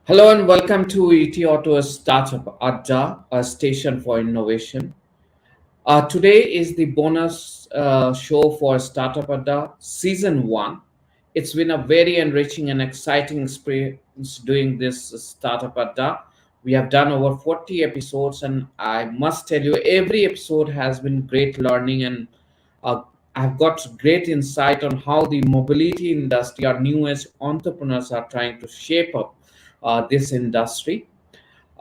Hello and welcome to ET Auto Startup Adda, a station for innovation. Today is the bonus show for Startup Adda Season 1. It's been a very enriching and exciting experience doing this Startup Adda. We have done over 40 episodes, and I must tell you, every episode has been great learning, and uh, I've got great insight on how the mobility industry, our newest entrepreneurs, are trying to shape up this industry.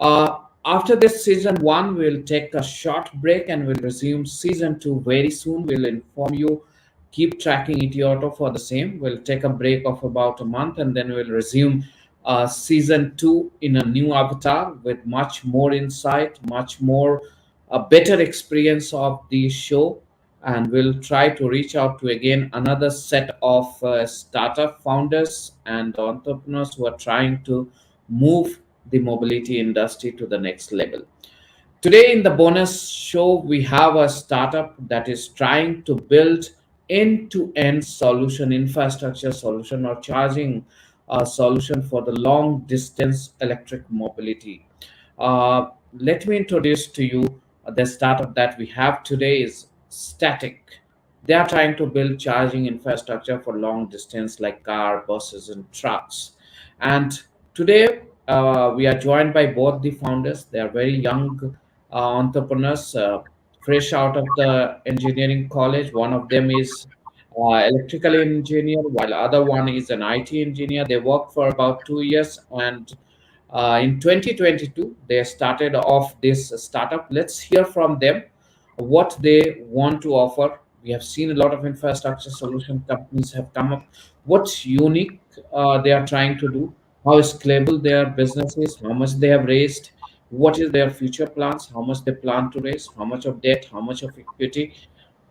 After this season one, we'll take a short break and we'll resume season two very soon. We'll inform you. Keep tracking Etioto for the same. We'll take a break of about a month and then we'll resume season two in a new avatar with much more insight, much more a better experience of the show. And we'll try to reach out to again another set of startup founders and entrepreneurs who are trying to move the mobility industry to the next level. Today, in the bonus show, we have a startup that is trying to build end to end solution, infrastructure solution, or charging solution for the long distance electric mobility. Let me introduce to you the startup that we have today is Statiq. They are trying to build charging infrastructure for long distance like car, buses, and trucks. And today we are joined by both the founders. They are very young entrepreneurs, fresh out of the engineering college. One of them is electrical engineer, while other one is an IT engineer. They worked for about 2 years, and in 2022 they started off this startup. Let's hear from them what they want to offer. We have seen a lot of infrastructure solution companies have come up. What's unique they are trying to do? How scalable their business is? How much they have raised? What is their future plans? How much they plan to raise? How much of debt? How much of equity?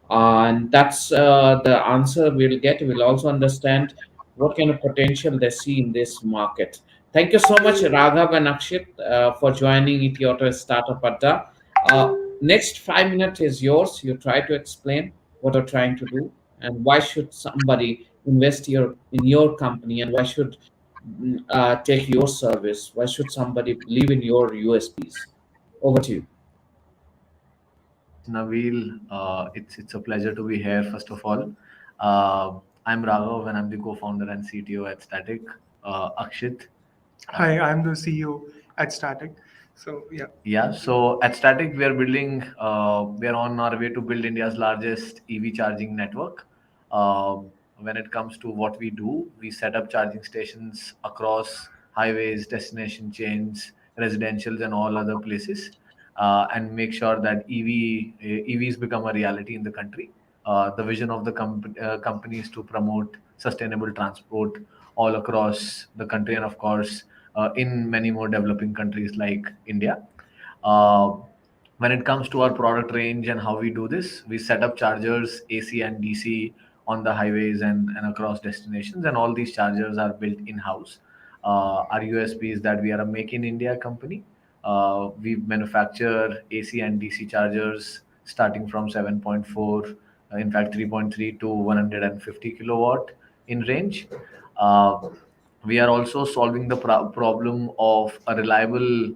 And that's the answer we'll get. We'll also understand what kind of potential they see in this market. Thank you so much, Raghav and Akshit, for joining Etioto Startup Adda. Next 5 minutes is yours. You try to explain what you're trying to do and why should somebody invest in your company, and why should take your service. Why should somebody believe in your USPs? Over to you. Thanks, Naveel. It's a pleasure to be here. First of all, uh, I'm Raghav, and I'm the co-founder and CTO at Statiq. Akshit. Hi, I'm the CEO at Statiq. So yeah, Yeah. So at Statiq, we are building. We are on our way to build India's largest EV charging network. When it comes to what we do, we set up charging stations across highways, destination chains, residentials, and all other places, and make sure that EVs become a reality in the country. The vision of the company is to promote sustainable transport all across the country, and of course, in many more developing countries like India. Uh, when it comes to our product range and how we do this, we set up chargers, AC and DC, on the highways and across destinations, and all these chargers are built in house. Our USP is that we are a make in India company. We manufacture AC and DC chargers starting from 7.4, in fact 3.3 to 150 kilowatt in range. Uh, we are also solving the problem of a reliable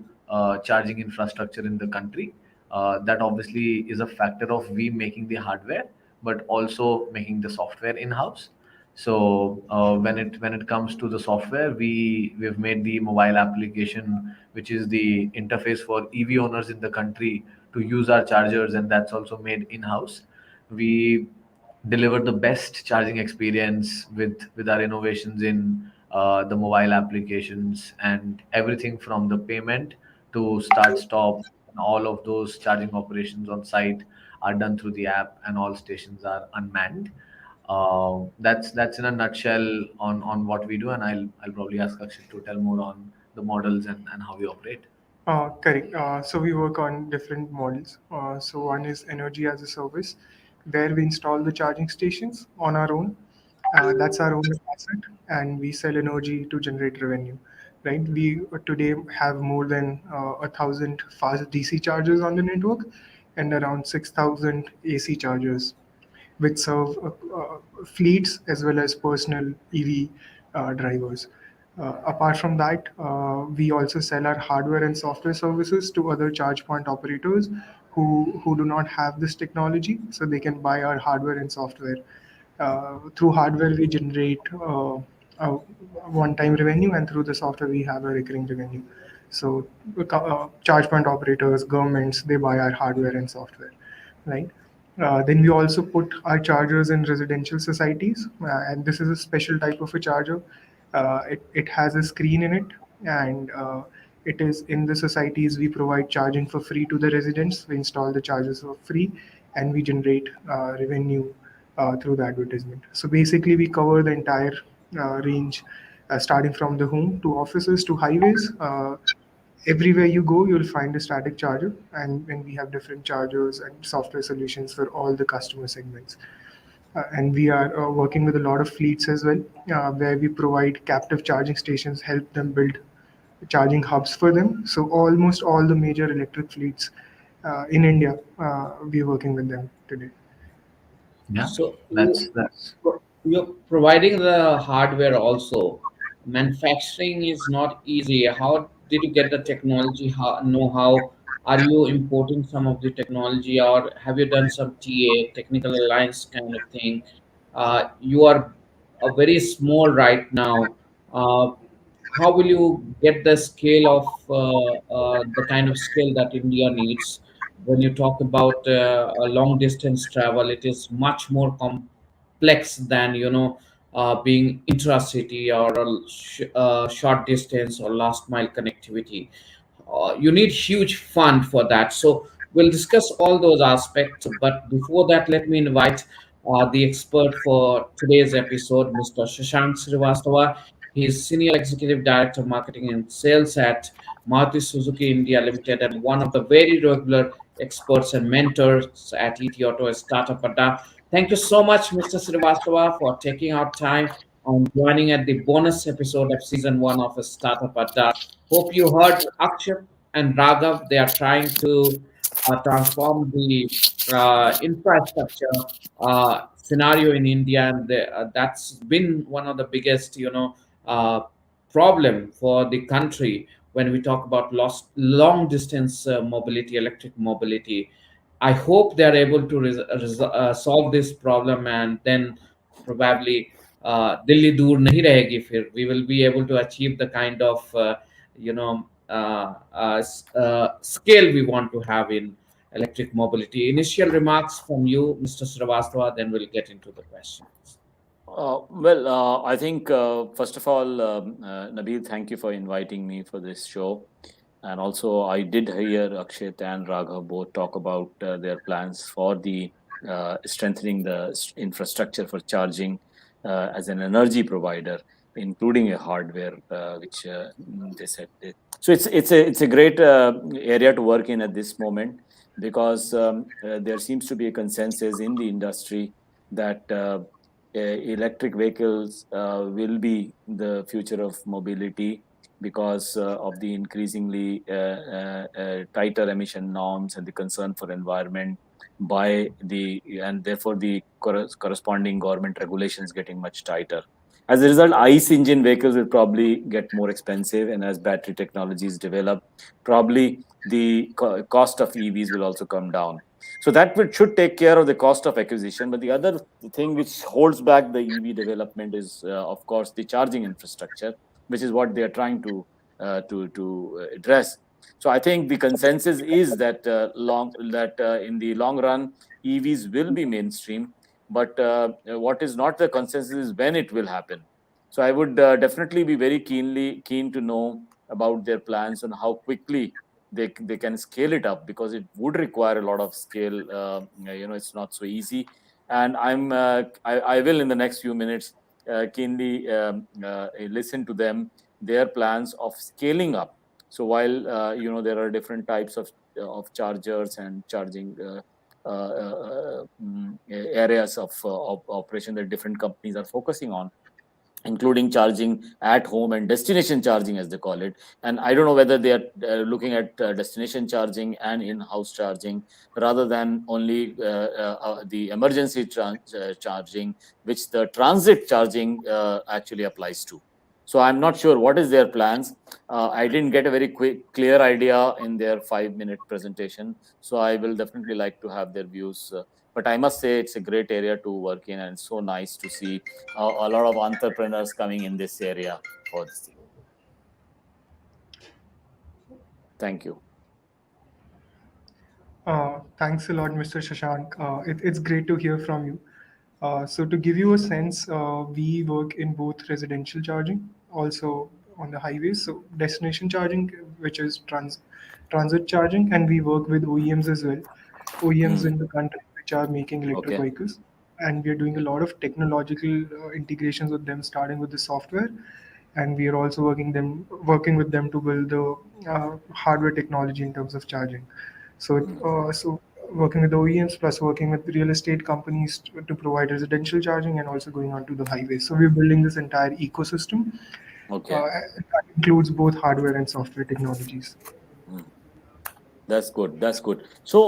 charging infrastructure in the country. That obviously is a factor of we making the hardware, but also making the software in house. So when it comes to the software, we've made the mobile application, which is the interface for EV owners in the country to use our chargers, and that's also made in house. We deliver the best charging experience with our innovations in the mobile applications, and everything from the payment to start stop, and all of those charging operations on site are done through the app, and all stations are unmanned. That's in a nutshell on what we do, and I'll probably ask Akshit to tell more on the models and how we operate. correct. So we work on different models. So one is energy as a service, where we install the charging stations on our own. That's our own asset, and we sell energy to generate revenue. Right? We today have more than 1,000 fast DC chargers on the network, and around 6,000 AC chargers, which serve fleets as well as personal EV drivers. Apart from that, we also sell our hardware and software services to other charge point operators who do not have this technology, so they can buy our hardware and software. Through hardware, we generate a one-time revenue, and through the software, we have a recurring revenue. So, charge point operators, governments, they buy our hardware and software, right? Then we also put our chargers in residential societies, and this is a special type of a charger. It has a screen in it, and it is in the societies we provide charging for free to the residents. We install the chargers for free, and we generate revenue through the advertisement. So basically, we cover the entire range, starting from the home to offices to highways. Everywhere you go, you'll find a static charger, and we have different chargers and software solutions for all the customer segments. And we are working with a lot of fleets as well, where we provide captive charging stations, help them build charging hubs for them. So almost all the major electric fleets in India, we are working with them today. Yeah, So that's you're providing the hardware also. Manufacturing is not easy. How did you get the technology know-how? Are you importing some of the technology, or have you done some TA, technical alliance kind of thing? You are a very small right now. Uh, how will you get the scale of the kind of scale that India needs? When you talk about a long distance travel, it is much more complex than being intracity or a short distance or last mile connectivity. You need huge fund for that. So we'll discuss all those aspects. But before that, let me invite the expert for today's episode, Mr. Shashank Srivastava. He is Senior Executive Director of Marketing and Sales at Maruti Suzuki India Limited, and one of the very regular experts and mentors at ET Auto Startup Adda. Thank you so much, Mr. Srivastava, for taking out time on joining at the bonus episode of season one of a Startup Adda. Hope you heard Akshit and Raghav. They are trying to transform the infrastructure scenario in India, and that's been one of the biggest, uh, problem for the country when we talk about lost long distance mobility, electric mobility. I hope they are able to solve this problem, and then probably Delhi dur nahi rahegi fir. We will be able to achieve the kind of scale we want to have in electric mobility. Initial remarks from you, Mr. Srivastava, then we'll get into the questions. I think first of all, Nabil, thank you for inviting me for this show. And also, I did hear Akshit and Raghav both talk about their plans for the strengthening the infrastructure for charging as an energy provider, including a hardware, which they said. So it's a great area to work in at this moment, because there seems to be a consensus in the industry that electric vehicles will be the future of mobility, because of the increasingly tighter emission norms and the concern for environment by the and therefore the corresponding government regulations getting much tighter. As a result, ICE engine vehicles will probably get more expensive, and as battery technologies develop, probably the cost of EVs will also come down. So that should take care of the cost of acquisition. But the other thing which holds back the EV development is, of course, the charging infrastructure, which is what they are trying to address. So I think the consensus is that in the long run, EVs will be mainstream. But what is not the consensus is when it will happen. So I would definitely be very keen to know about their plans and how quickly they can scale it up, because it would require a lot of scale. It's not so easy. And I will in the next few minutes keenly listen to them, their plans of scaling up. So while there are different types of chargers and charging areas of operation that different companies are focusing on, including charging at home and destination charging, as they call it. And I don't know whether they are looking at destination charging and in-house charging, rather than only the emergency charging, which the transit charging actually applies to. So I'm not sure what is their plans. I didn't get a very clear idea in their 5-minute presentation, so I will definitely like to have their views. But I must say it's a great area to work in, and it's so nice to see a lot of entrepreneurs coming in this area for this thing. Thank you. Thanks a lot, Mr. Shashank. It's great to hear from you. So, to give you a sense, we work in both residential charging, also on the highways, so destination charging, which is transit charging, and we work with OEMs as well. OEMs Hmm. in the country which are making electric Okay. vehicles, and we are doing a lot of technological integrations with them, starting with the software, and we are also working with them to build the hardware technology in terms of charging. Hmm. So working with OEMs plus working with real estate companies to provide residential charging and also going on to the highways. So we're building this entire ecosystem. Okay. That includes both hardware and software technologies. Hmm. That's good. That's good. So,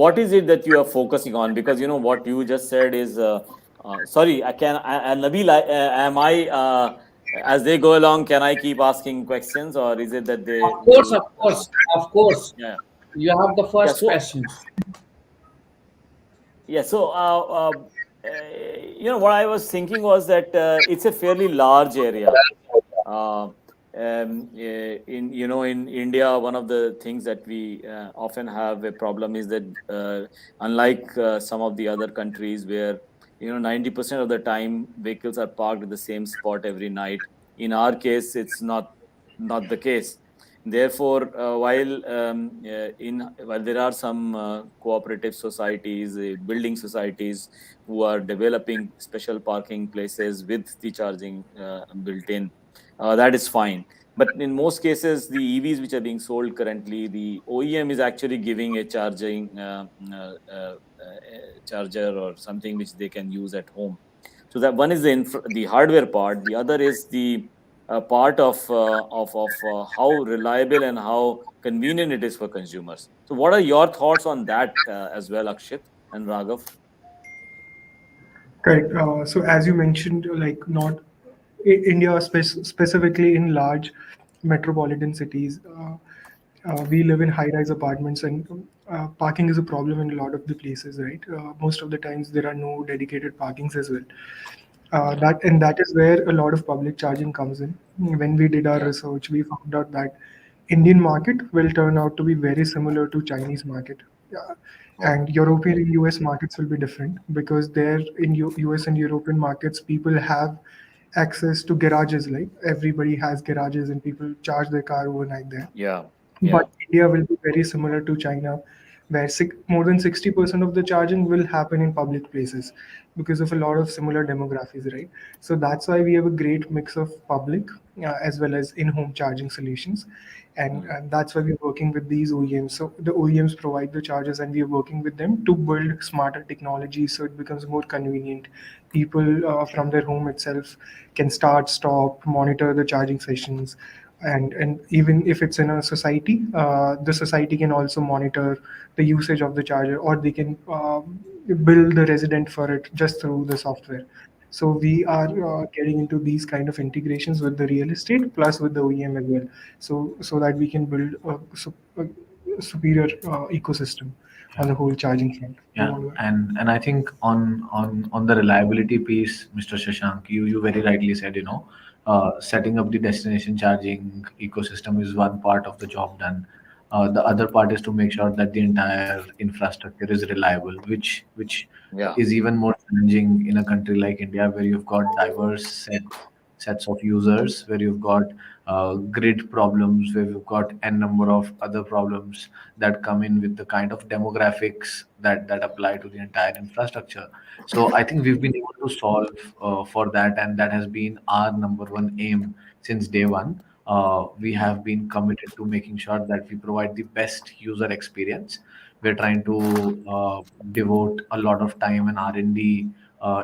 what is it that you are focusing on? Because what you just said is, sorry, Nabil, am I, as they go along, can I keep asking questions, or is it that Of they course, you? of course, of course. Yeah, You have the yeah. first So, questions. yeah. So, what I was thinking was that it's a fairly large area. Uh, in India, one of the things that we often have a problem is that unlike some of the other countries where 90% of the time vehicles are parked at the same spot every night. In our case, it's not the case. Therefore, while there are some cooperative societies, building societies who are developing special parking places with the charging built in, that is fine. But in most cases, the EVs which are being sold currently, the OEM is actually giving a charger or something which they can use at home. So that one is the hardware part. The other is the part of how reliable and how convenient it is for consumers. So, what are your thoughts on that as well, Akshit and Raghav? Correct. So as you mentioned, like not India, specifically in large metropolitan cities, we live in high-rise apartments, and parking is a problem in a lot of the places, right? Most of the times there are no dedicated parkings as well. Yeah, That is where a lot of public charging comes in. When we did our yeah, research, we found out that Indian market will turn out to be very similar to Chinese market. Yeah. oh, And European and US markets will be different because there in US and European markets, people have access to garages. Like everybody has garages and people charge their car overnight there. yeah, But yeah, India will be very similar to China, where more than 60% of the charging will happen in public places because of a lot of similar demographics, right? So that's why we have a great mix of public as well as in-home charging solutions. mm, And that's why we're working with these OEMs. So the OEMs provide the chargers, and we are working with them to build smarter technology so it becomes more convenient. People from their home itself can start, stop, monitor the charging sessions, and even if it's in a society, the society can also monitor the usage of the charger, or they can bill the resident for it just through the software. So we are getting into these kind of integrations with the real estate plus with the OEM as well, so that we can build a superior ecosystem on Yeah. the whole charging front. Yeah, and I think on the reliability piece, Mr. Shashank, you very rightly said, setting up the destination charging ecosystem is one part of the job done. The other part is to make sure that the entire infrastructure is reliable, which yeah, is even more challenging in a country like India, where you've got diverse sets of users, where you've got grid problems, where you've got n number of other problems that come in with the kind of demographics that apply to the entire infrastructure. So I think we've been able to solve for that, and that has been our number one aim since day one. We have been committed to making sure that we provide the best user experience. We're trying to devote a lot of time and R&D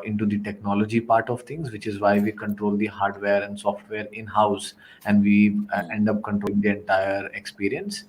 into the technology part of things, which is why we control the hardware and software in house, and we mm, end up controlling the entire experience.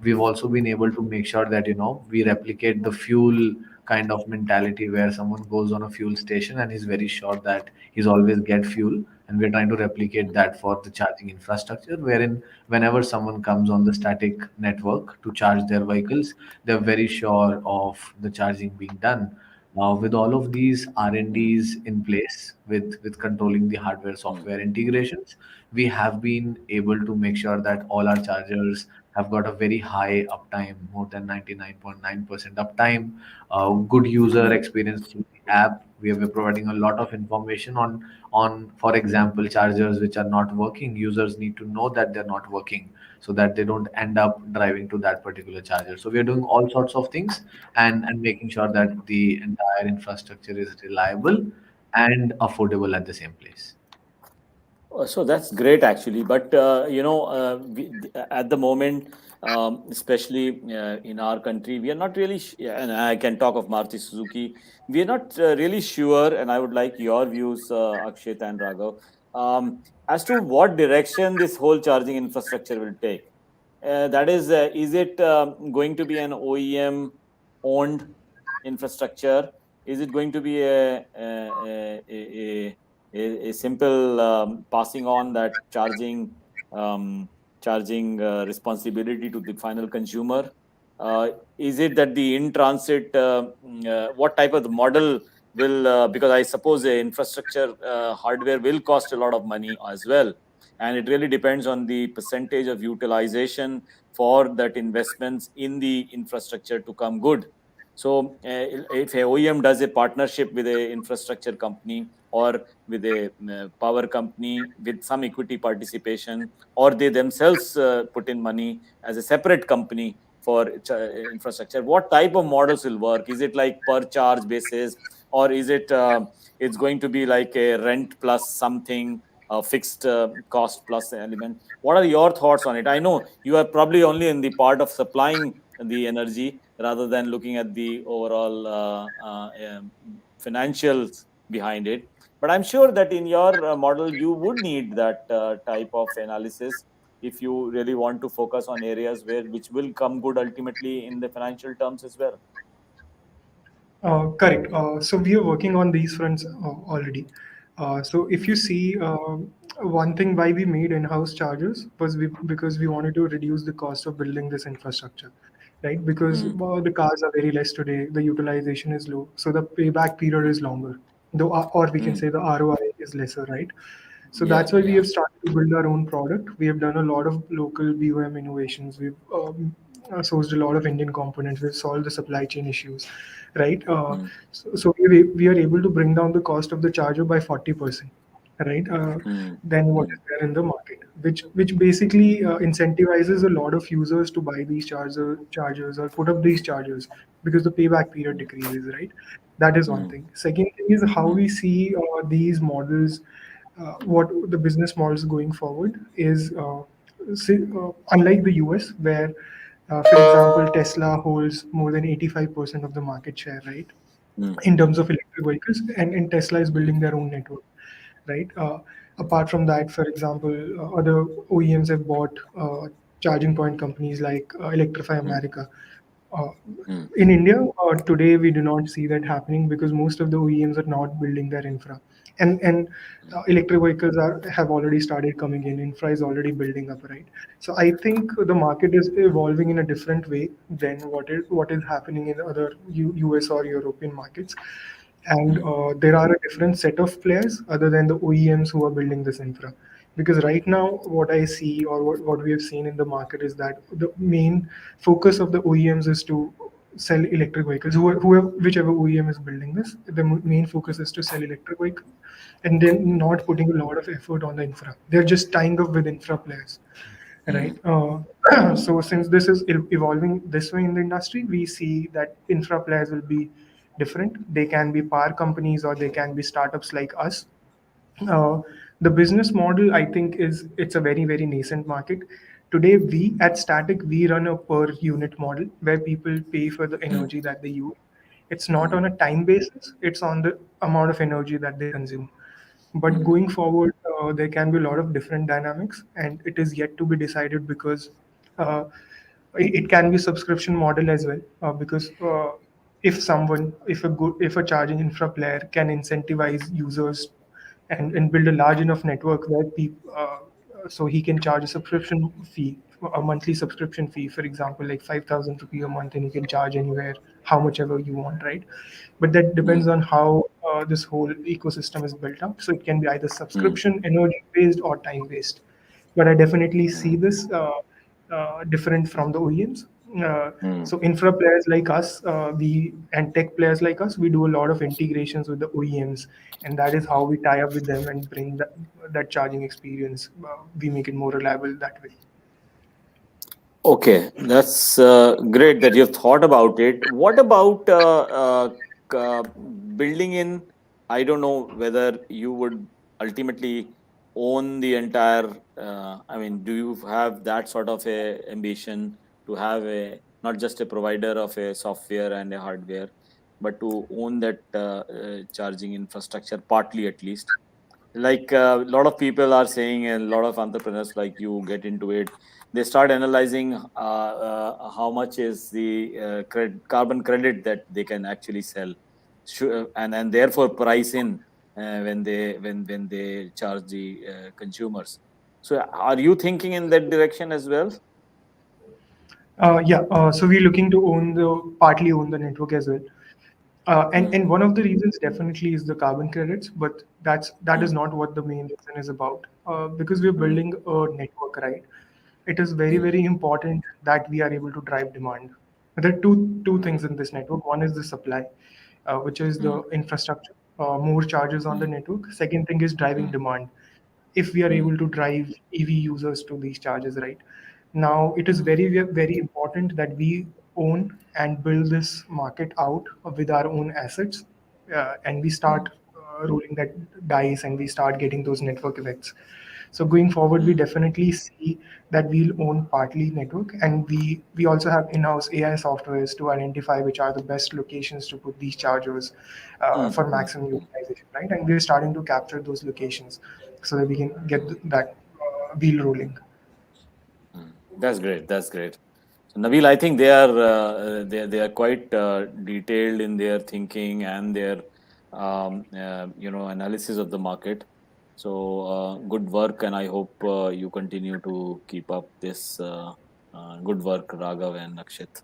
We've also been able to make sure that we replicate the fuel kind of mentality, where someone goes on a fuel station and he's very sure that he's always get fuel. and we're trying to replicate that for the charging infrastructure, wherein whenever someone comes on the static network to charge their vehicles, they're very sure of the charging being done. With all of these mm, R&Ds in place, with controlling the hardware mm, software integrations, we have been able to make sure that all our chargers have got a very high uptime, more than 99.9% uptime, good user mm, experience through the app. We are providing a lot of information on, for example, chargers which are not working. Users need to know that they're not working so that they don't end up driving to that particular charger. So we are doing all sorts of things, and making sure that the entire infrastructure is reliable and affordable at the same place. So that's great, actually. But at the moment, especially in our country, we are not really, and I can talk of Maruti Suzuki. We are not really sure, and I would like your views, Akshit and Raghav, as to what direction this whole charging infrastructure will take. That is it going to be an OEM owned infrastructure? Is it going to be a simple passing on that um, charging responsibility to the final consumer? Is it that the in transit, what type of the model will, because I suppose the infrastructure hardware will cost a lot of money as well, and it really depends on the percentage of utilization for that investments in the infrastructure to come good. So if a OEM does a partnership with a infrastructure company, or with a power company with some equity participation, or they themselves put in money as a separate company for infrastructure, what type of models will work? Is it like per charge basis, or is it it's going to be like a rent plus something, a fixed cost plus element? What are your thoughts on it? I know you are probably only in the part of supplying the energy rather than looking at the overall financials behind it, but I'm sure that in your model you would need that type of analysis if you really want to focus on areas where which will come good ultimately in the financial terms as well. Correct. So we are working on these fronts already. So if you see, one thing why we made in-house chargers was because we wanted to reduce the cost of building this infrastructure, right? Because Mm, the cars are very less today, the utilization is low, so the payback period is longer. Though, or we can mm, say the ROI is lesser, right? So yeah, that's why we yeah. have started to build our own product. We have done a lot of local BOM innovations. We've sourced a lot of Indian components. We've solved the supply chain issues, right? Mm, So we are able to bring down the cost of the charger by 40%, right? mm, Than what mm, is there in the market, which basically incentivizes a lot of users to buy these chargers or put up these chargers because the payback period mm, decreases, right? That is one mm, thing. Second thing is how mm, we see these models, what the business models going forward is, unlike the US, where, for example, Tesla holds more than 85% of the market share, right? mm, In terms mm, of electric vehicles, and Tesla is mm, building their own network, right? Apart from that, for example, other OEMs have bought charging point companies like Electrify mm, America. Uh, mm, in India, today we do not see that happening because most of the OEMs are not building their infra, and electric vehicles have already started coming in. Infra is already building up, right? So I think the market is evolving in a different way than what is happening in other US or European markets, and mm, there are a different set of players other than the OEMs who are building this infra. Because right now, what I see, or what we have seen in the market, is that the main focus of the OEMs is to sell electric vehicles. Whichever OEM is building this, the main focus is to sell electric vehicles, and then not putting a lot of effort on the infra. They're just tying up with infra players, right? mm, So since this is evolving this way in the industry, we see that infra players will be different. They can be power companies or they can be startups like us. uh, the business model, I think, is it's a very very nascent market. Today, we at Static, we run a per unit model where people pay for the mm, energy that they use. It's not mm, on a time basis, it's on the amount of energy that they consume. But mm, going forward, there can be a lot of different dynamics, and it is yet to be decided because uh, it can be subscription model as well. Because if a charging infra player can incentivize users and build a large enough network where people so he can charge a subscription fee, a monthly subscription fee, for example, like 5,000 rupee a month, and you can charge anywhere how much ever you want, right? But that depends Mm, on how this whole ecosystem is built up. So it can be either mm, subscription, energy based, or time based. But I definitely see mm, this different from the OEMs. Uh, mm. so infra players like us, we and tech players like us, we do a lot of integrations with the OEMs, and that is how we tie up with them and bring that charging experience. We make it more reliable that way. Okay, that's great that you've thought about it. What about building in? I don't know whether you would ultimately own the entire. I mean, do you have that sort of a ambition to have a not just a provider of a software and a hardware, but to own that charging infrastructure partly at least? Like a lot of people are saying, and a lot of entrepreneurs like you get into it, they start analyzing how much is the carbon credit that they can actually sell. And therefore price in when they charge the consumers. So are you thinking in that direction as well? Yeah, so we're looking to partly own the network as well. And Mm, one of the reasons definitely is the carbon credits, but that is mm, not what the main reason is about. Because we're mm, building a network, right? It is very, mm, very important that we are able to drive demand. There are two mm, things in this network. One is the supply, which is mm, the infrastructure, more charges on the mm, network. Second thing is driving mm, demand. If we are mm, able to drive EV users to these charges, right? Now, it is mm, very, very important that we own and build this market out with our own assets, and we mm, start rolling that dice and we start getting those network effects. So going forward, we mm, definitely see that we'll own partly network, and we also have in-house AI softwares to identify which are the best locations to put these chargers mm, for mm, maximum mm, utilization, right? And we're starting to capture those locations so that we can get that wheel rolling. mm. That's great. That's great. So Nabil, I think they are quite detailed in their thinking and their analysis of the market. So good work, and I hope you continue to keep up this good work, Raghav and Akshit.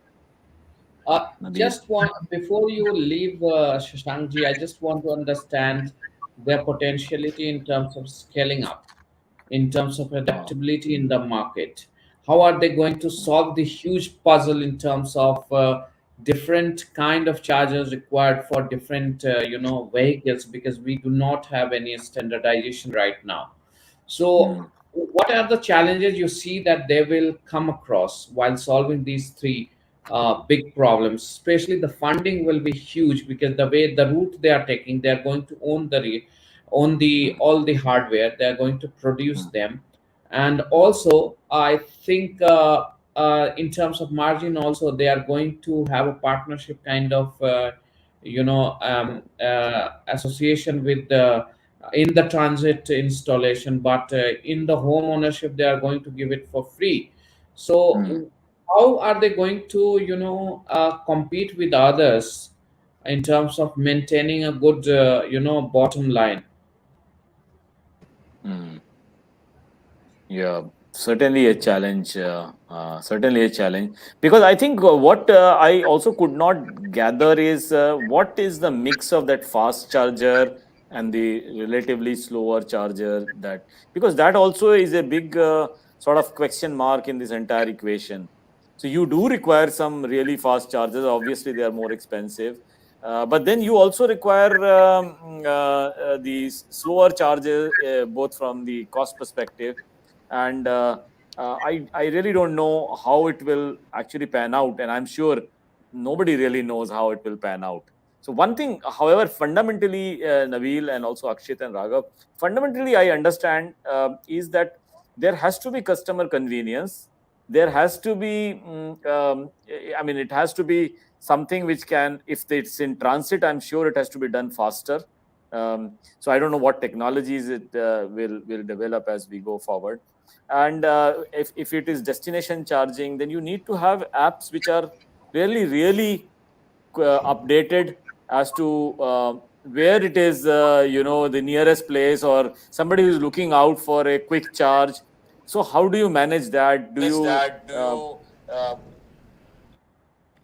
Nabil. Just want before you leave, Shashankji, I just want to understand their potentiality in terms of scaling up, in terms of Uh, adaptability in the market. How are they going to solve the huge puzzle in terms of different kind of chargers required for different vehicles, because we do not have any standardization right now. So, mm, what are the challenges you see that they will come across while solving these three big problems? Especially the funding will be huge, because the way the route they are taking, they are going to own own the mm, all the hardware. They are going to produce mm, them, and mm, also I think in terms of margin, also they are going to have a partnership kind of association with the in the transit installation, but in the home ownership they are going to give it for free. mm, So how are they going to compete with others in terms of maintaining a good bottom line? mm. Yeah, certainly a challenge. Certainly a challenge, because I think what I also could not gather is what is the mix of that fast charger and the relatively slower charger, that because that also is a big sort of question mark in this entire equation. So you do require some really fast chargers. Obviously, they are more expensive. But then you also require these slower charges, both from the cost perspective, and I really don't know how it will actually pan out, and I'm sure nobody really knows how it will pan out. So one thing, however, fundamentally, Naveel and also Akshit and Raghav, fundamentally I understand is that there has to be customer convenience. There has to be, I mean, it has to be something which can, if it's in transit, I'm sure it has to be done faster. So I don't know what technologies it will develop as we go forward. And if it is destination charging, then you need to have apps which are really updated as to where it is, the nearest place, or somebody who's looking out for a quick charge. So how do you manage that? Do you uh,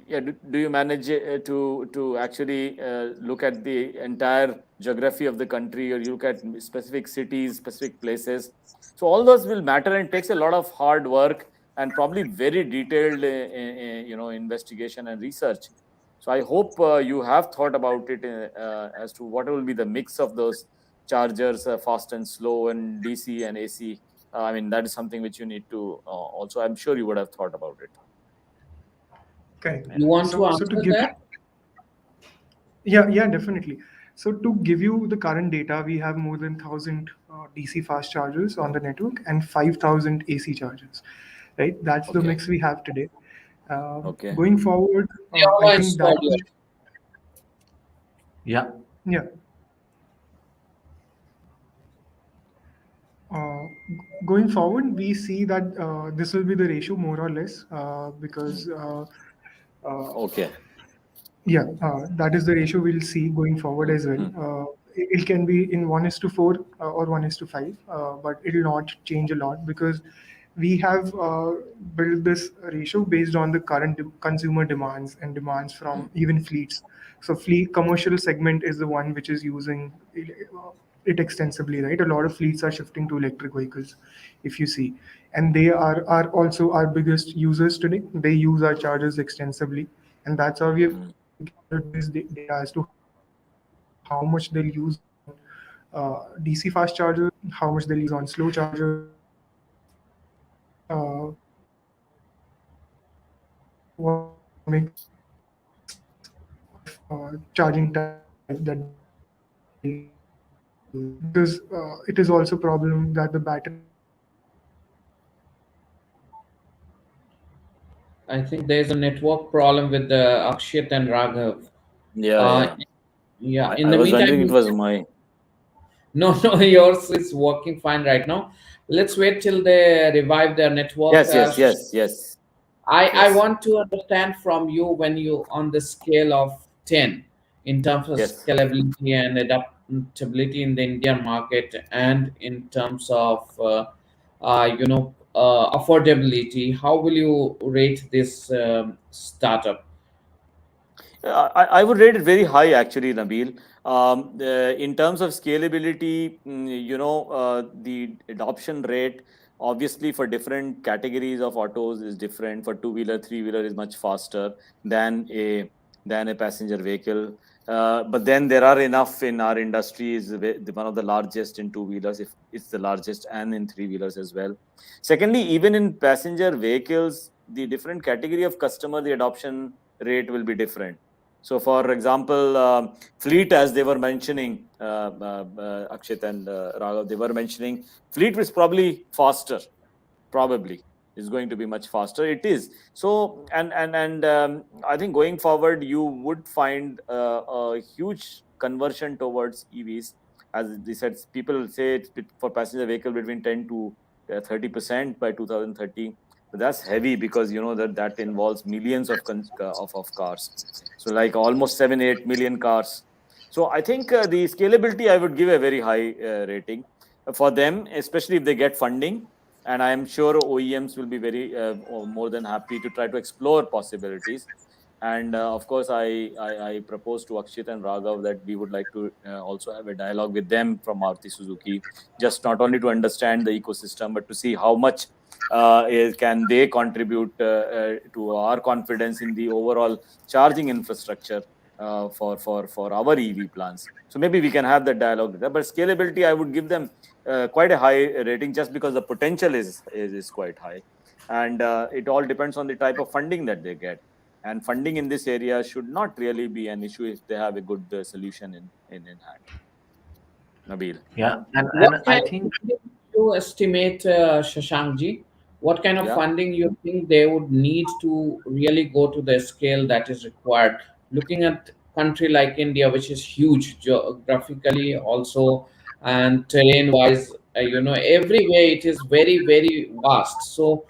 yeah, do you manage to actually look at the entire geography of the country, or you look at specific cities, specific places? So all those will matter, and takes a lot of hard work and probably very detailed investigation and research. So I hope you have thought about it as to what will be the mix of those chargers, fast and slow, and DC and AC. I mean, that is something which you need to also, I'm sure you would have thought about it. Correct. You want to So to answer give you, that? yeah, definitely. So to give you the current data, we have more than 1,000 DC fast chargers on the network and 5,000 AC chargers, right? That's the Okay. mix we have today. Okay. Going forward, They I all think that installed yet. Yeah. yeah. Uh, Going forward, we see that this will be the ratio more or less because uh, Okay. yeah, that is the ratio we'll see going forward as well. Mm. It can be in 1:4 or 1:5, but it will not change a lot because we have built this ratio based on the current consumer demands and demands Mm. from even fleets. So, fleet commercial segment is the one which is using it extensively, right? A lot of fleets are shifting to electric vehicles, if you see, and they are also our biggest users today. They use our chargers extensively, and that's how we have Mm. gathered this data as to how much they'll use on DC fast chargers, how much they'll use on slow chargers, what is the mix of charging type that they'll use because it is also a problem that the battery life is not I think there's a network problem with the Akshit and Raghav. Yeah, Uh, yeah. yeah. In I the was meantime, wondering it was my. no, no, yours is working fine right now. Let's wait till they revive their network. Yes, yes, yes, yes, I yes, want to understand from you when you on the scale of 10 in terms of yes. scalability and adaptability in the Indian market and in terms of affordability. How will you rate this startup? I would rate it very high, actually, Nabil. In terms of scalability, the adoption rate, obviously, for different categories of autos is different. For two-wheeler, three-wheeler is much faster than a passenger vehicle. But then there are enough in our industry is one of the largest in two-wheelers, if it's the largest, and in three-wheelers as well. Secondly, even in passenger vehicles, the different category of customer, the adoption rate will be different. So, for example, fleet, as they were mentioning, Akshit and Raghav, they were mentioning fleet is probably faster. Probably is going to be much faster. It is so, and I think going forward, you would find a huge conversion towards EVs. As they said, people say it's for passenger vehicle between 10 to 30% by 2030. But that's heavy because you know that involves millions of of cars. So like almost 7-8 million cars. So I think the scalability I would give a very high rating for them, especially if they get funding. And I am sure OEMs will be very more than happy to try to explore possibilities. And of course, I propose to Akshit and Raghav that we would like to also have a dialogue with them from Maruti Suzuki, just not only to understand the ecosystem, but to see how much can they contribute to our confidence in the overall charging infrastructure for our EV plans. So maybe we can have that dialogue with them. But scalability, I would give them quite a high rating just because the potential is quite high, and it all depends on the type of funding that they get. And funding in this area should not really be an issue if they have a good solution in hand. Nabil. Yeah. What And kind I of think funding you estimate, Shashankji? What kind of Yeah. funding you think they would need to really go to the scale that is required? Looking at country like India, which is huge geographically also and terrain-wise, every way it is very, very vast. So,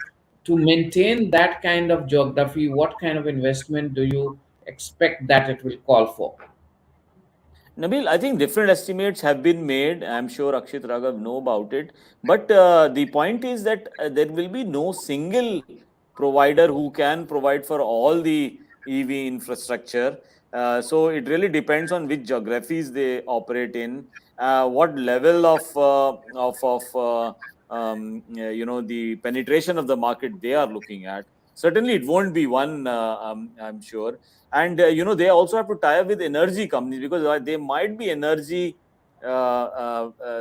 to maintain that kind of geography, what kind of investment do you expect that it will call for? Nabil, I think different estimates have been made. I'm sure Akshit, Raghav know about it. But the point is that there will be no single provider who can provide for all the EV infrastructure. So it really depends on which geographies they operate in, what level of the penetration of the market they are looking at. Certainly, it won't be one. I'm sure. And they also have to tie up with energy companies, because they might be energy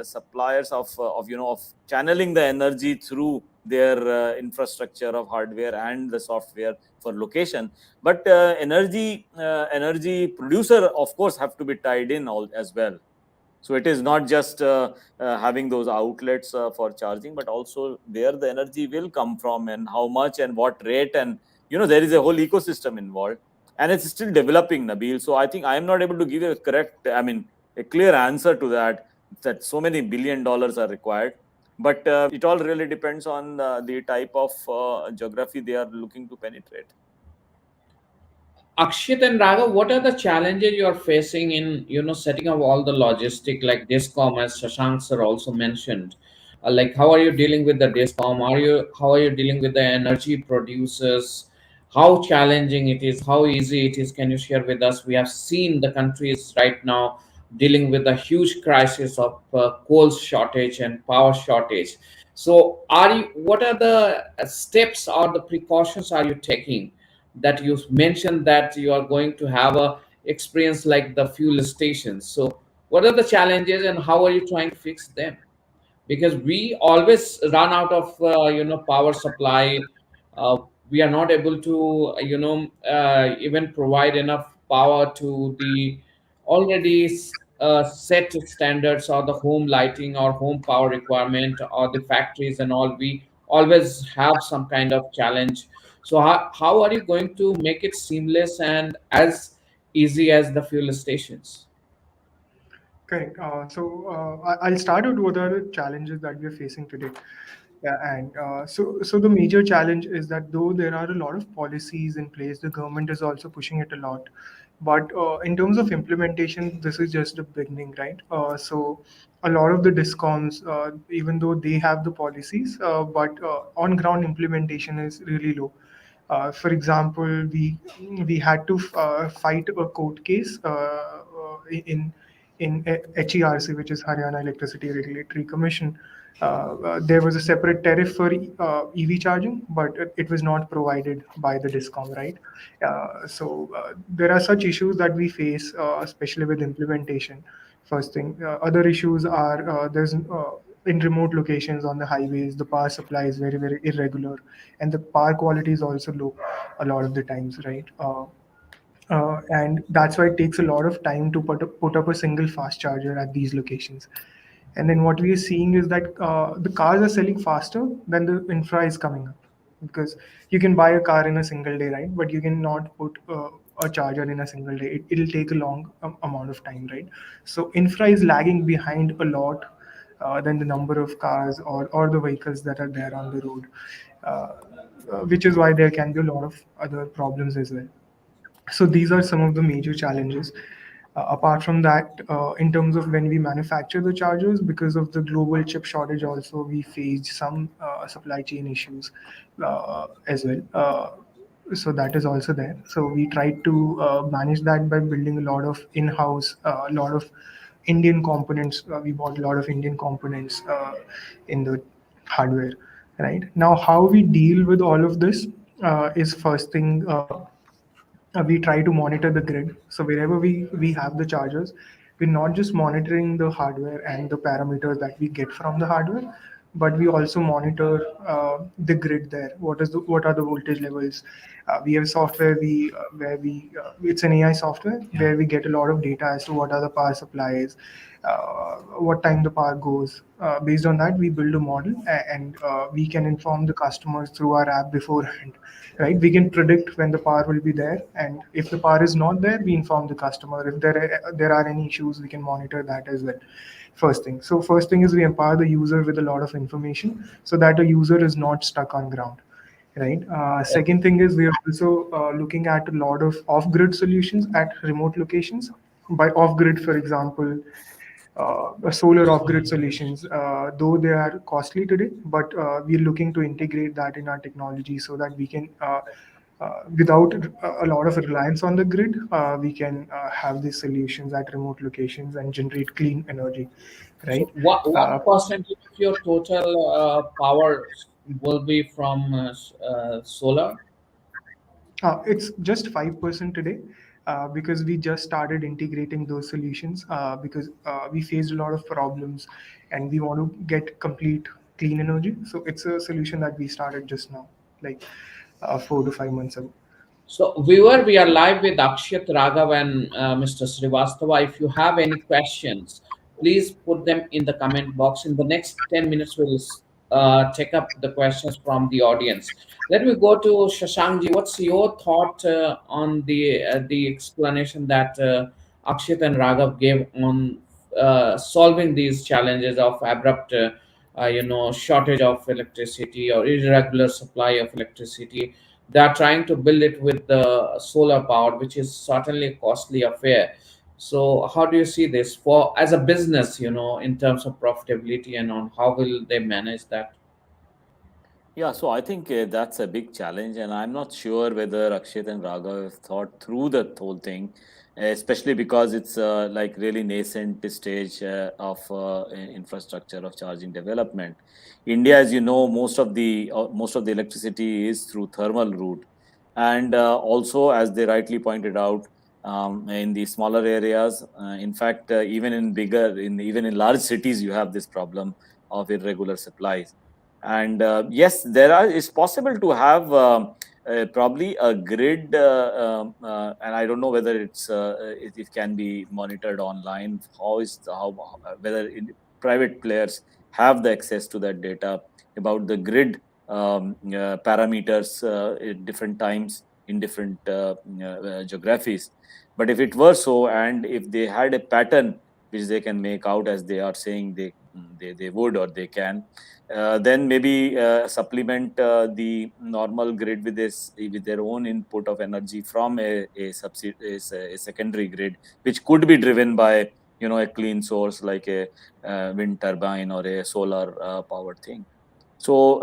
suppliers of channeling the energy through their infrastructure of hardware and the software for location. But energy producer, of course, have to be tied in all as well. So it is not just having those outlets for charging, but also where the energy will come from and how much and what rate. And there is a whole ecosystem involved, and it's still developing, Nabil. So I think I am not able to give you a clear answer to that so many $billion are required. But it all really depends on the type of geography they are looking to penetrate. Akshit and Raghav, what are the challenges you are facing in setting up all the logistic like Discom, as Shashank sir also mentioned? Like, how are you dealing with the Discom? How are you dealing with the energy producers? How challenging it is? How easy it is? Can you share with us? We have seen the countries right now dealing with a huge crisis of coal shortage and power shortage. So, what are the steps or the precautions are you taking? That you mentioned that you are going to have a experience like the fuel stations. So what are the challenges and how are you trying to fix them? Because we always run out of power supply. uh, we are not able to even provide enough power to the already set standards or the home lighting or home power requirement or the factories and all. We always have some kind of challenge. So how are you going to make it seamless and as easy as the fuel stations? Correct. I'll start with what are the challenges that we are facing today. Yeah, and so the major challenge is that though there are a lot of policies in place, the government is also pushing it a lot. But in terms of implementation, this is just the beginning, right? So a lot of the discoms, even though they have the policies, but on ground implementation is really low. For example, we had to fight a court case in HERC, which is Haryana Electricity Regulatory Commission. There was a separate tariff for EV charging, but it was not provided by the discom, right? There are such issues that we face, especially with implementation. First thing, other issues are there's in remote locations on the highways, the power supply is very, very irregular, and the power quality is also low a lot of the times, right? And that's why it takes a lot of time to put up a single fast charger at these locations. And then what we are seeing is that the cars are selling faster than the infra is coming up, because you can buy a car in a single day, right? But you cannot put a charger in a single day. It'll take a long amount of time, right? So infra is lagging behind a lot than the number of cars or the vehicles that are there on the road, uh, which is why there can be a lot of other problems as well. So these are some of the major challenges. Apart from that, in terms of when we manufacture the chargers, because of the global chip shortage, also we faced some supply chain issues as well. So that is also there. So we tried to manage that by building a lot of in-house, a lot of Indian components. We bought a lot of Indian components in the hardware. Right now, how we deal with all of this is first thing. We try to monitor the grid. So wherever we have the chargers, we're not just monitoring the hardware and the parameters that we get from the hardware, but we also monitor the grid there. What are the voltage levels? We have software where we it's an AI software where we get a lot of data as to what are the power supplies, what time the power goes. Based on that, we build a model, and we can inform the customers through our app beforehand, right? We can predict when the power will be there, and if the power is not there, we inform the customer. If there are any issues, we can monitor that as well. First thing is we empower the user with a lot of information so that a user is not stuck on ground, right? Second thing is we are also looking at a lot of off-grid solutions at remote locations. by off-grid, for example, solar off-grid solutions, though they are costly today, but we're looking to integrate that in our technology so that we can, without a lot of reliance on the grid, we can have these solutions at remote locations and generate clean energy, So right? what Uh, percentage of your total power will be from solar? It's just 5% today because we just started integrating those solutions because we faced a lot of problems and we want to get complete clean energy. So it's a solution that we started just now, like 4 to 5 months ago. So, viewer, we are live with Akshit, Raghav, and Mr. Srivastava. If you have any questions, please put them in the comment box. In the next 10 minutes, we'll take up the questions from the audience. Let me go to Shashankji. What's your thought on the explanation that Akshit and Raghav gave on solving these challenges of abrupt, shortage of electricity or irregular supply of electricity? They are trying to build it with the solar power, which is certainly a costly affair. So how do you see this for as a business, in terms of profitability and on how will they manage that? Yeah, so I think that's a big challenge, and I'm not sure whether Akshit and Raghav have thought through the whole thing, especially because it's like really nascent stage of infrastructure of charging development. India, as you know, most of the electricity is through thermal route, and also as they rightly pointed out, in the smaller areas, in fact, even in large cities, you have this problem of irregular supplies. And yes, it's possible to have probably a grid, and I don't know whether it can be monitored online. Whether private players have the access to that data about the grid parameters at different times in different geographies. But if it were so, and if they had a pattern which they can make out, as they are saying they would or they can, then maybe supplement the normal grid with their own input of energy from a secondary grid, which could be driven by a clean source like a wind turbine or a solar powered thing. So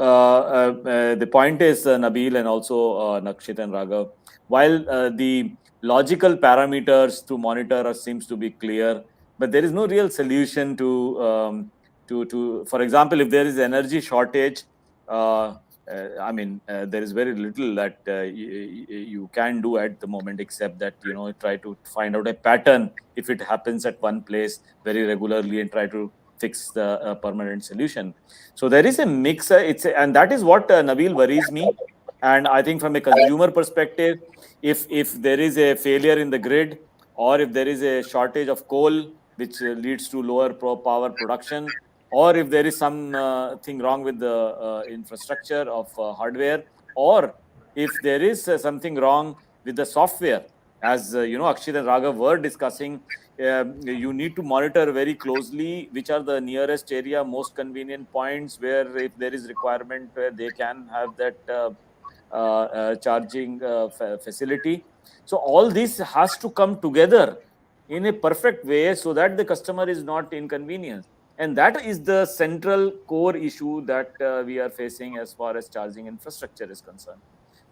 the point is, Nabil and also Nakshit and Raghav, while the logical parameters to monitor seems to be clear, but there is no real solution for example, if there is energy shortage, uh, there is very little that you can do at the moment, except that try to find out a pattern if it happens at one place very regularly and try to fix the permanent solution. So there is a mix. And that is what Nabil worries me. And I think from a consumer perspective, if there is a failure in the grid, or if there is a shortage of coal, which leads to lower power production, or if there is some thing wrong with the infrastructure of hardware, or if there is something wrong with the software, as Akshit and Raghav were discussing, you need to monitor very closely which are the nearest area, most convenient points where if there is requirement where they can have that charging facility. So all this has to come together in a perfect way so that the customer is not inconvenienced. And that is the central core issue that we are facing as far as charging infrastructure is concerned.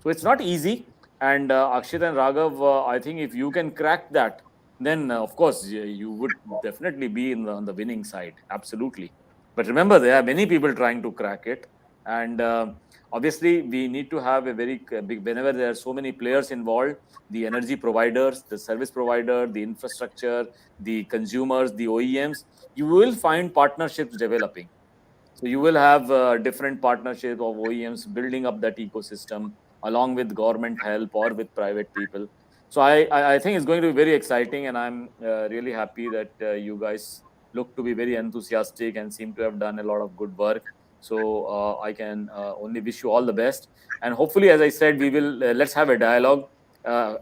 So it's not easy. And Akshit and Raghav, I think if you can crack that, then of course you would definitely be on the winning side. Absolutely. But remember, there are many people trying to crack it. And obviously, we need to have a very big, whenever there are so many players involved, the energy providers, the service provider, the infrastructure, the consumers, the OEMs, you will find partnerships developing. So you will have different partnership of OEMs building up that ecosystem along with government help or with private people. So I think it's going to be very exciting, and I'm really happy that you guys look to be very enthusiastic and seem to have done a lot of good work. So I can only wish you all the best, and hopefully, as I said, we will let's have a dialogue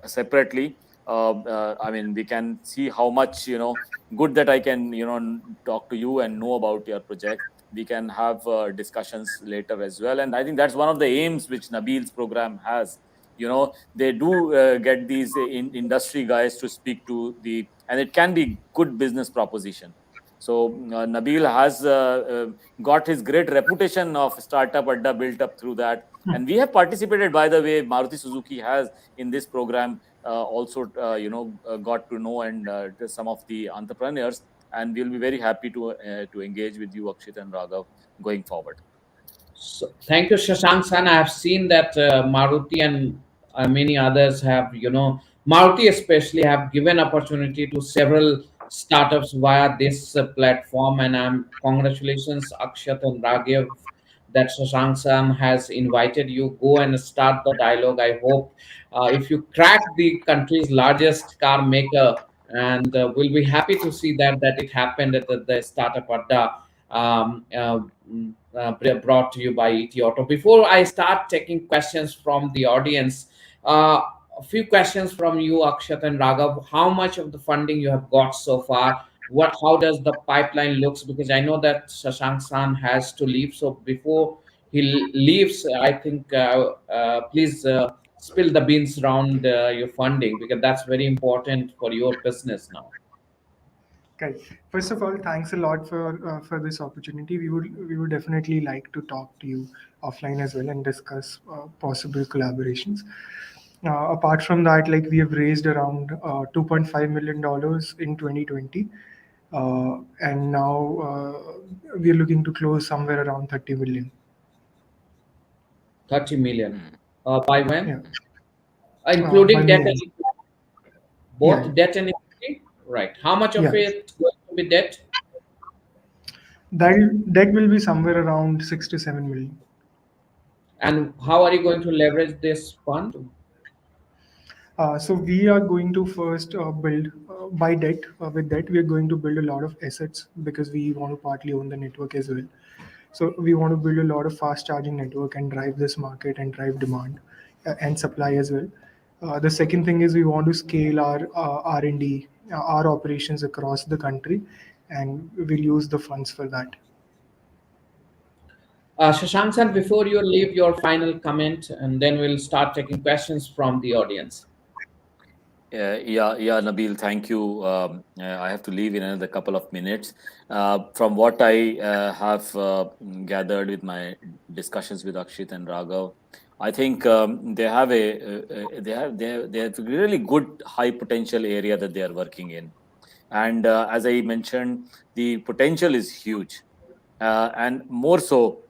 separately. We can see how much good that I can talk to you and know about your project. We can have discussions later as well, and I think that's one of the aims which Nabil's program has. They do get these industry guys to speak to the and it can be good business proposition. So Nabil has got his great reputation of startup adda built up through that, and we have participated, by the way. Maruti Suzuki has in this program also got to know and some of the entrepreneurs, and we'll be very happy to engage with you, Akshit and Raghav, going forward. So, thank you, Shashank San. I have seen that Maruti and many others have, Maruti especially have given opportunity to several startups via this platform. And congratulations, Akshat and Raghav, that Shashank San has invited you. Go and start the dialogue. I hope if you crack the country's largest car maker, and we'll be happy to see that it happened at the startup adda. Um, uh, Brought to you by ET Auto. Before I start taking questions from the audience, a few questions from you, Akshat and Raghav. How much of the funding you have got so far? How does the pipeline looks? Because I know that Shashank San has to leave. So before he leaves, I think please spill the beans around your funding, because that's very important for your business now. Okay. First of all, thanks a lot for this opportunity. We would definitely like to talk to you offline as well and discuss possible collaborations. Apart from that, like we have raised around $2.5 million in 2020, and now we are looking to close somewhere around 30 million. 30 million. Hmm. By when? Yeah, by Including debt May and end. both Yeah, debt and equity? Right. How much of yeah. it going to be debt? That will be somewhere around 6 to 7 million. And how are you going to leverage this fund? So we are going to first build by debt. With that, we are going to build a lot of assets because we want to partly own the network as well. So we want to build a lot of fast charging network and drive this market and drive demand and supply as well. The second thing is we want to scale our R&D, our operations across the country, and we'll use the funds for that. Shashank sir, before you leave, your final comment, and then we'll start taking questions from the audience. Yeah, Nabil, thank you. I have to leave in another couple of minutes. From what I have gathered with my discussions with Akshit and Raghav, I think they have really good high potential area that they are working in, and as I mentioned, the potential is huge, and more so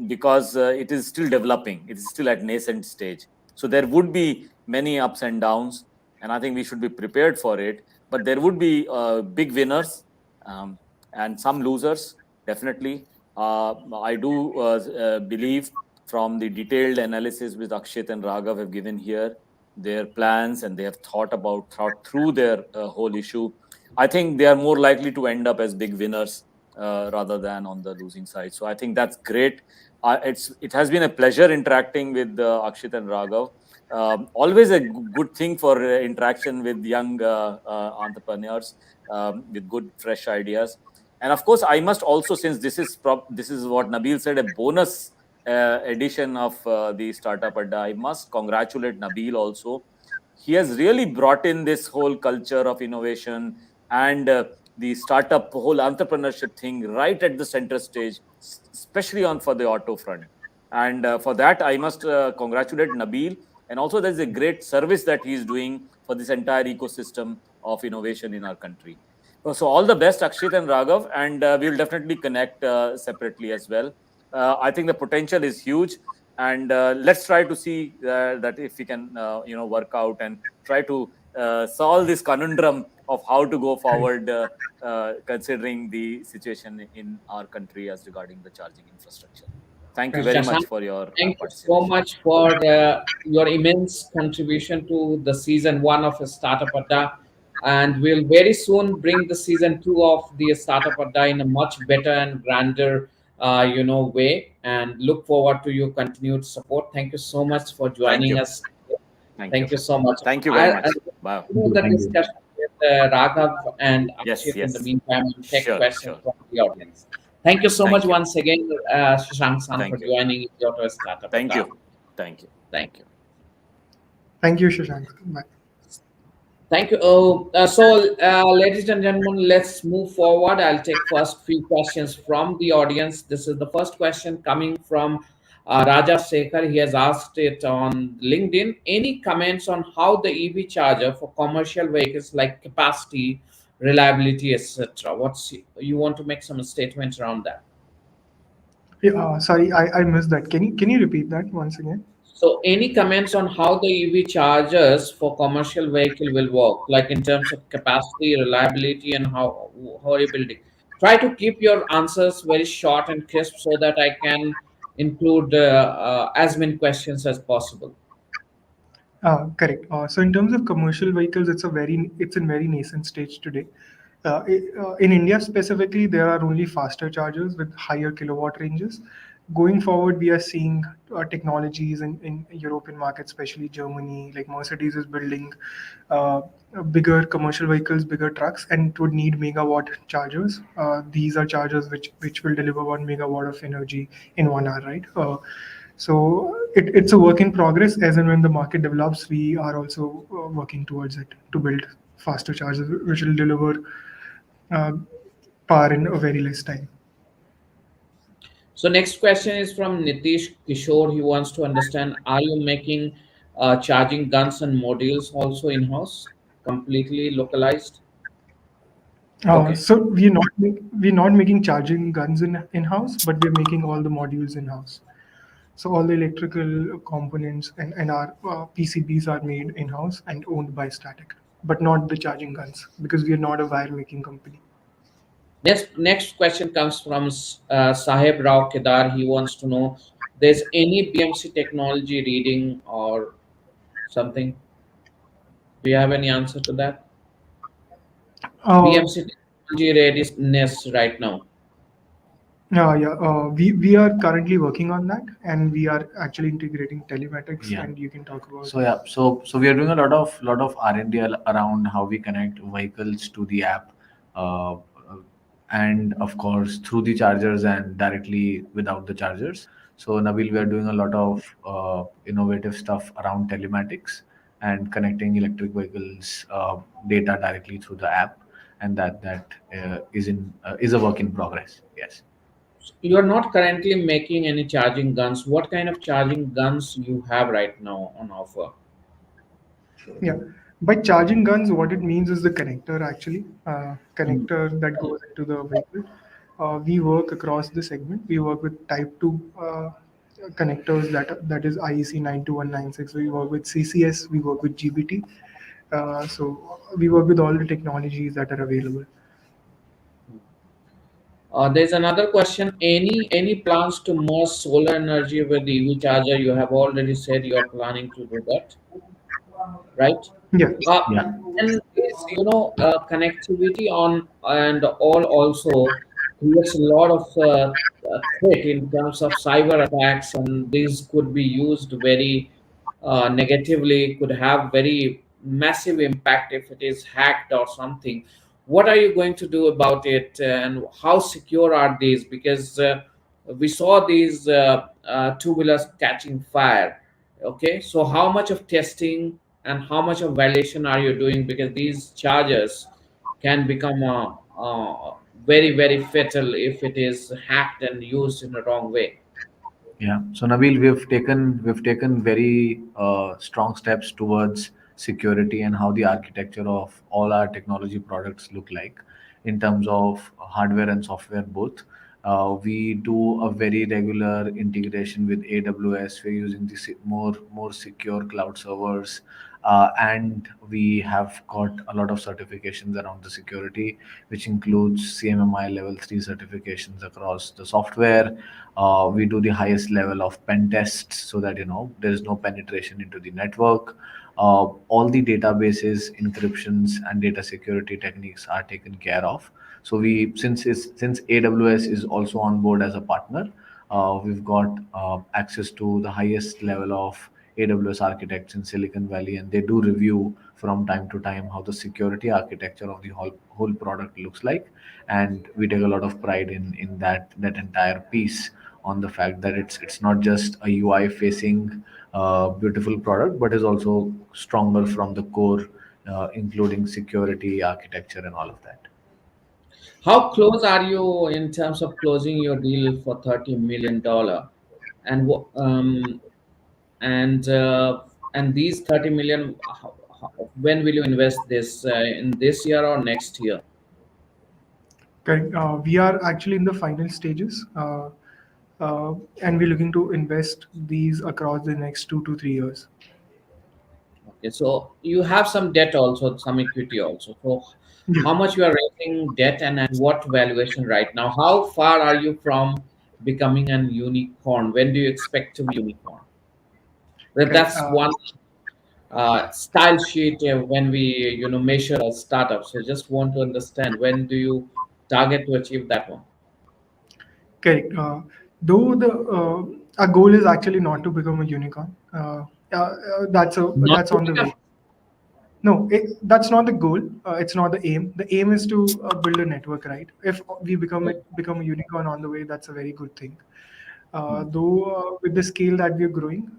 because it is still developing. It is still at nascent stage, so there would be many ups and downs, and I think we should be prepared for it. But there would be big winners um, and some losers, definitely. I do believe, from the detailed analysis which Akshit and Raghav have given here, their plans, and they have thought through their whole issue. I think they are more likely to end up as big winners rather than on the losing side. So I think that's great. It has been a pleasure interacting with Akshit and Raghav. Always a good thing for interaction with young entrepreneurs with good fresh ideas. And of course, I must also, since this is what Nabil said, a bonus edition of the Startup Adda, I must congratulate Nabil also. He has really brought in this whole culture of innovation and the startup, whole entrepreneurship thing right at the center stage, especially on for the auto front. And for that, I must congratulate Nabil. And also, there's a great service that he's doing for this entire ecosystem of innovation in our country. So all the best, Akshit and Raghav, and we'll definitely connect separately as well. I think the potential is huge, and let's try to see that if we can, work out and try to solve this conundrum of how to go Right. forward, considering the situation in our country as regarding the charging infrastructure. Thank you very Shashank, much for your thank you so participation. much for your immense contribution to the season one of Startup Adda. And we'll very soon bring the season two of the Startup Adda in a much better and grander, way. And look forward to your continued support. Thank you so much for Thank joining you. us. Thank you. Thank you so much. Thank you very I much. Bye. continue the discussion with Raghav and Yes, Akshit in the yes. meantime and take Sure, questions sure. from the audience. Thank you so much Thank you. once again, Shashank San, for Thank you. joining your Startup Thank Adda. you. Thank you. Thank Thank you. Thank you, Shashank. Bye. Thank you. Ladies and gentlemen, let's move forward. I'll take first few questions from the audience. This is the first question coming from Raja Sekhar. He has asked it on LinkedIn. Any comments on how the EV charger for commercial vehicles like capacity, reliability, etc.? What's you want to make some statements around that? Yeah, sorry, I missed that. Can you repeat that once again? So, any comments on how the EV chargers for commercial vehicle will work, like in terms of capacity, reliability, and how are you building? Try to keep your answers very short and crisp so that I can include as many questions as possible. Correct. So in terms of commercial vehicles, it's in very nascent stage today. In India specifically, there are only faster chargers with higher kilowatt ranges. Going forward, we are seeing technologies in European markets, especially Germany, like Mercedes is building uh, bigger commercial vehicles, bigger trucks, and it would need megawatt chargers. These are chargers which will deliver 1 megawatt of energy in 1 hour, right? It's a work in progress. As and when the market develops, we are also working towards it to build faster chargers, which will deliver uh, power in a very less time. So, next question is from Nitish Kishore. He wants to understand: are you making charging guns and modules also in house, completely localized? Okay. So we're not making charging guns in house, but we're making all the modules in house. So all the electrical components and our PCBs are made in house and owned by Static, but not the charging guns because we are not a wire making company. Next question comes from Sahib Rao Kedar. He wants to know there's any BMC technology reading or something. Do you have any answer to that? Uh, BMC technology readiness right now. we are currently working on that, and we are actually integrating telematics, Yeah. and you can talk about. So we are doing a lot of R&D around how we connect vehicles to the app, uh, and of course through the chargers and directly without the chargers. So Nabil, we are doing a lot of innovative stuff around telematics and connecting electric vehicles data directly through the app, and that is a work in progress. Yes. You are not currently making any charging guns. What kind of charging guns you have right now on offer? Yeah. By charging guns, what it means is the connector actually, connector that goes into the vehicle. We work across the segment. We work with Type 2 connectors that is IEC 92196. We work with CCS. We work with GBT. So we work with all the technologies that are available. There's another question. Any plans to merge solar energy with EV charger? You have already said you are planning to do that, right? Yeah. Uh, Yeah. and this, connectivity on and all also creates a lot of threat in terms of cyber attacks, and these could be used very negatively, could have very massive impact if it is hacked or something. What are you going to do about it, and how secure are these? Because we saw these two-wheelers catching fire. Okay, so how much of testing and how much of validation are you doing, because these chargers can become very fatal if it is hacked and used in the wrong way. Yeah. So Nabil, we've taken very strong steps towards security and how the architecture of all our technology products look like in terms of hardware and software both. We do a very regular integration with AWS. We're using the more secure cloud servers, and we have got a lot of certifications around the security, which includes CMMI level 3 certifications across the software. We do the highest level of pen tests so that there is no penetration into the network. All the databases, encryptions, and data security techniques are taken care of. So since AWS is also on board as a partner, we've got access to the highest level of AWS architects in Silicon Valley, and they do review from time to time how the security architecture of the whole product looks like. And we take a lot of pride in that entire piece, on the fact that it's not just a UI facing beautiful product, but is also stronger from the core including security, architecture, and all of that. How close are you in terms of closing your deal for $30 million? And and these 30 million, when will you invest this, in this year or next year? Correct. We are actually in the final stages, and we're looking to invest these across the next 2 to 3 years. Okay, so you have some debt also, some equity also. So Yeah. how much you are raising debt, and at what valuation right now? How far are you from becoming an unicorn? When do you expect to be unicorn? Correct. That's one style sheet when we measure a startup. So just want to understand, when do you target to achieve that one? Correct. Though the our goal is actually not to become a unicorn. Not That's to on the become. way. No, that's not the goal. It's not the aim. The aim is to build a network, right? If we become a unicorn on the way, that's a very good thing. Though with the scale that we're growing,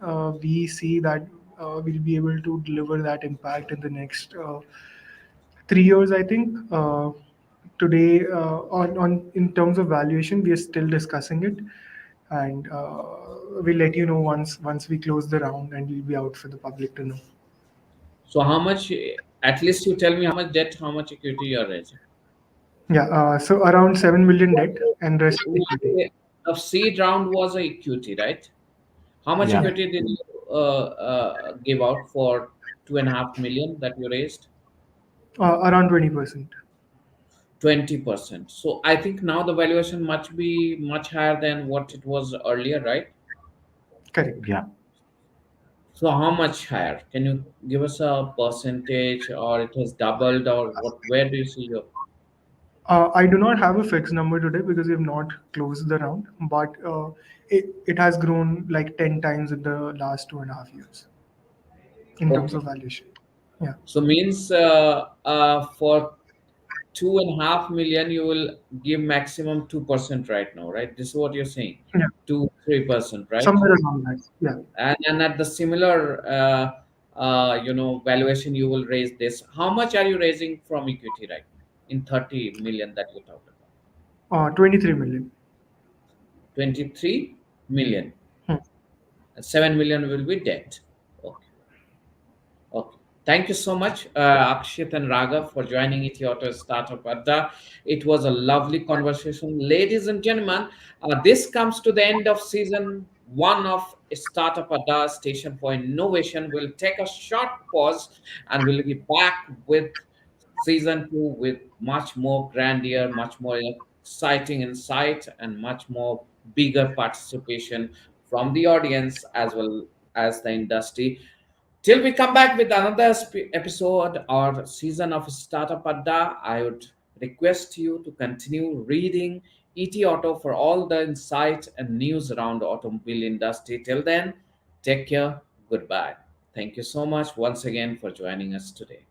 we see that we'll be able to deliver that impact in the next 3 years, I think. Today, on in terms of valuation, we are still discussing it, and we'll let you know once we close the round, and we'll be out for the public to know. So how much, at least you tell me how much debt, how much equity you are raising. Yeah, so around 7 million debt and rest equity. The seed round was a equity, right? How much Yeah. Yeah, equity did you give out for 2.5 million that you raised? around 20%. 20%. So I think now the valuation must be much higher than what it was earlier, right? Correct. Yeah. So how much higher? Can you give us a percentage, or it has doubled, or what? Where do you see your? I do not have a fixed number today because we have not closed the round, but it has grown like 10 times in the last 2.5 years in terms Okay. of valuation. Yeah, So means for 2.5 million, you will give maximum 2% right now, right? This is what you're saying, yeah, 2-3%, right? somewhere around that. Yeah. And at the similar valuation, you will raise this. How much are you raising from equity right now in 30 million that you talked about? 23 million. 23 million. Hmm. 7 million will be debt. Okay. Okay. Thank you so much, Akshit and Raghav, for joining Ethioto Startup Adda. It was a lovely conversation. Ladies and gentlemen, this comes to the end of season 1 of Startup Adda Station for Innovation. We'll take a short pause and we'll be back with season 2 with much more grandeur, much more exciting insight, and much more bigger participation from the audience as well as the industry. Till we come back with another episode or season of Startup Adda, I would request you to continue reading ET Auto for all the insight and news around the automobile industry. Till then, take care. Goodbye. Thank you so much once again for joining us today.